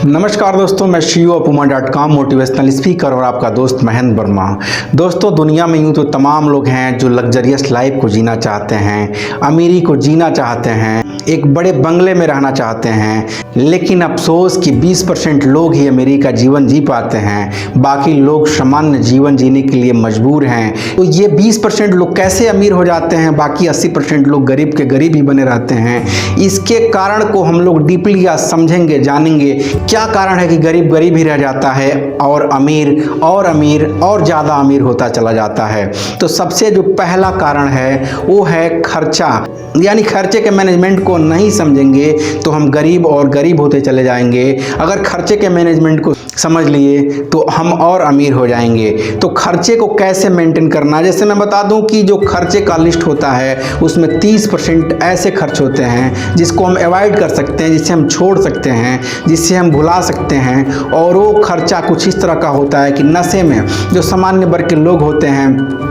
नमस्कार दोस्तों, मैं CEO.com मोटिवेशनल स्पीकर और आपका दोस्त महेंद्र वर्मा। दोस्तों, दुनिया में यूँ तो तमाम लोग हैं जो लग्जरियस लाइफ को जीना चाहते हैं, अमीरी को जीना चाहते हैं, एक बड़े बंगले में रहना चाहते हैं, लेकिन अफसोस कि 20% लोग ही अमीरी का जीवन जी पाते हैं, बाकी लोग सामान्य जीवन जीने के लिए मजबूर हैं। तो ये 20% लोग कैसे अमीर हो जाते हैं, बाकी 80% लोग गरीब के गरीब ही बने रहते हैं। इसके कारण को हम लोग डीपली आज समझेंगे, जानेंगे क्या कारण है कि गरीब गरीब ही रह जाता है और अमीर और ज़्यादा अमीर होता चला जाता है। तो सबसे जो पहला कारण है वो है खर्चा, यानी खर्चे के मैनेजमेंट को नहीं समझेंगे तो हम गरीब और गरीब होते चले जाएंगे। अगर खर्चे के मैनेजमेंट को समझ लिए तो हम और अमीर हो जाएंगे। तो खर्चे को कैसे मेंटेन करना, जैसे मैं बता दूं कि जो खर्चे का लिस्ट होता है उसमें 30% ऐसे खर्च होते हैं जिसको हम अवॉइड कर सकते हैं, जिससे हम छोड़ सकते हैं, जिससे हम भुला सकते हैं। और वो खर्चा कुछ इस तरह का होता है कि नशे में जो सामान्य वर्ग के लोग होते हैं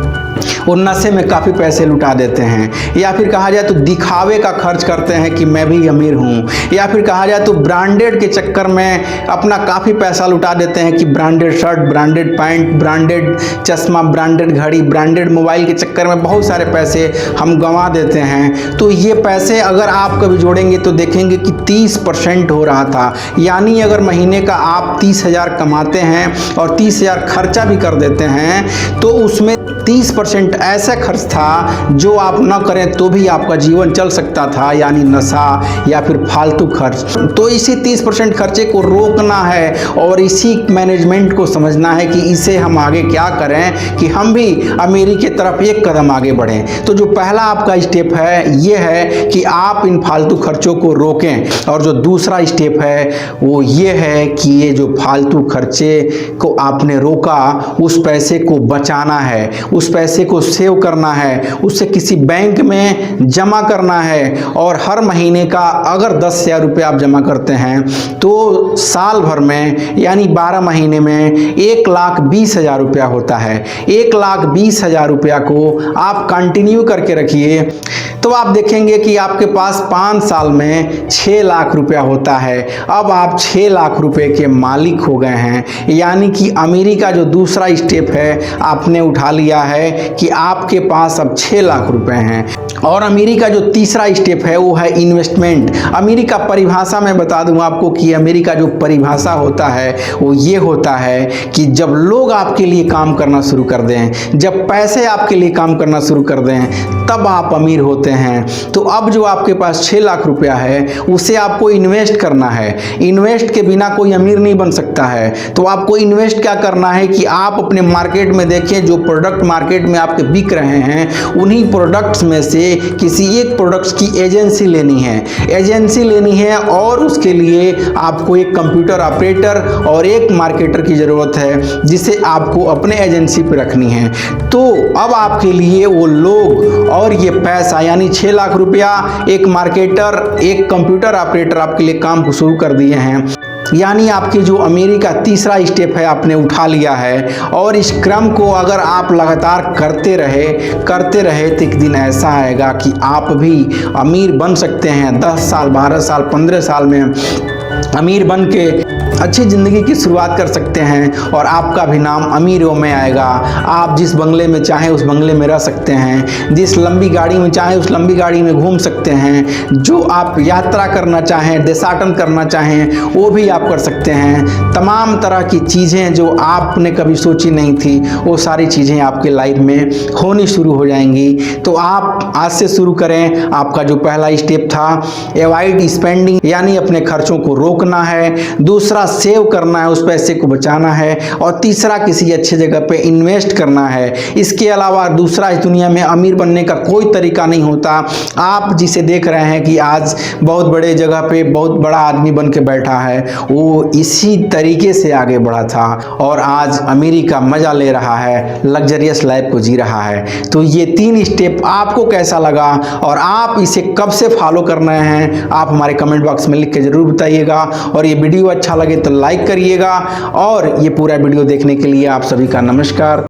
वो नशे में काफ़ी पैसे लुटा देते हैं, या फिर कहा जाए तो दिखावे का खर्च करते हैं कि मैं भी अमीर हूँ, या फिर कहा जाए तो ब्रांडेड के चक्कर में अपना काफ़ी पैसा लुटा देते हैं कि branded shirt, branded pant, branded चश्मा, ब्रांडेड घड़ी, ब्रांडेड मोबाइल के चक्कर में बहुत सारे पैसे हम गंवा देते हैं। तो ये पैसे अगर आप कभी जोड़ेंगे तो देखेंगे कि 30% हो रहा था, यानी अगर महीने का आप 30,000 कमाते हैं और 30,000 खर्चा भी कर देते हैं तो उसमें 30% ऐसा खर्च था जो आप न करें तो भी आपका जीवन चल सकता था, यानी नशा या फिर फालतू खर्च। तो इसी 30% खर्चे को रोकना है और इसी मैनेजमेंट को समझना है कि इसे हम आगे क्या करें कि हम भी अमीरी की तरफ एक कदम आगे बढ़ें। तो जो पहला आपका स्टेप है ये है कि आप इन फालतू खर्चों को रोकें, और जो दूसरा स्टेप है वो ये है कि ये जो फालतू खर्चे को आपने रोका उस पैसे को बचाना है, उस पैसे को सेव करना है, उसे किसी बैंक में जमा करना है। और हर महीने का अगर 10,000 रुपये आप जमा करते हैं तो साल भर में यानी 12 महीने में 1,20,000 रुपया होता है। 1,20,000 रुपया को आप कंटिन्यू करके रखिए तो आप देखेंगे कि आपके पास 5 साल में 6 लाख रुपया होता है। अब आप 6 लाख रुपए के मालिक हो गए हैं, यानी कि अमीरी का जो दूसरा स्टेप है आपने उठा लिया है कि आपके पास अब 6 लाख रुपए हैं। और अमीरी का जो तीसरा स्टेप है वो है इन्वेस्टमेंट। अमीरी का परिभाषा मैं बता दूं आपको कि अमीरी का जो परिभाषा होता है वो ये होता है कि जब लोग आपके लिए काम करना शुरू कर दें, जब पैसे आपके लिए काम करना शुरू कर दें, तब आप अमीर होते हैं। तो अब जो आपके पास 6 लाख रुपया है उसे आपको इन्वेस्ट करना है। इन्वेस्ट के बिना कोई अमीर नहीं बन सकता है। तो आपको इन्वेस्ट क्या करना है कि आप अपने मार्केट में देखें, जो प्रोडक्ट मार्केट में आपके बिक रहे हैं उन्हीं प्रोडक्ट्स में से किसी एक प्रोडक्ट्स की एजेंसी लेनी है और उसके लिए आपको एक कंप्यूटर ऑपरेटर और एक मार्केटर की ज़रूरत है जिसे आपको अपने एजेंसी पे रखनी है। तो अब आपके लिए वो लोग और ये पैसा यानी 6 लाख रुपया, एक मार्केटर, एक कंप्यूटर ऑपरेटर आपके लिए काम को शुरू कर दिए हैं। यानी आपकी जो अमीरी का तीसरा स्टेप है आपने उठा लिया है। और इस क्रम को अगर आप लगातार करते रहे तो एक दिन ऐसा आएगा कि आप भी अमीर बन सकते हैं। 10 साल, 12 साल, 15 साल में अमीर बन के अच्छी ज़िंदगी की शुरुआत कर सकते हैं और आपका भी नाम अमीरों में आएगा। आप जिस बंगले में चाहें उस बंगले में रह सकते हैं, जिस लंबी गाड़ी में चाहें उस लंबी गाड़ी में घूम सकते हैं, जो आप यात्रा करना चाहें, देशाटन करना चाहें वो भी आप कर सकते हैं। तमाम तरह की चीज़ें जो आपने कभी सोची नहीं थी वो सारी चीज़ें आपके लाइफ में होनी शुरू हो जाएंगी। तो आप आज से शुरू करें। आपका जो पहला स्टेप था अवॉइड स्पेंडिंग, यानी अपने खर्चों को रोकना है। दूसरा सेव करना है, उस पैसे को बचाना है। और तीसरा किसी अच्छे जगह पे इन्वेस्ट करना है। इसके अलावा दूसरा इस दुनिया में अमीर बनने का कोई तरीका नहीं होता। आप जिसे देख रहे हैं कि आज बहुत बड़े जगह पे बहुत बड़ा आदमी बन के बैठा है, वो इसी तरीके से आगे बढ़ा था और आज अमीरी का मजा ले रहा है, लग्जरियस लाइफ को जी रहा है। तो ये 3 स्टेप आपको कैसा लगा और आप इसे कब से फॉलो कर रहे हैं, आप हमारे कमेंट बॉक्स में लिख के जरूर बताइएगा। और ये वीडियो अच्छा लगे तो लाइक करिएगा। और ये पूरा वीडियो देखने के लिए आप सभी का नमस्कार।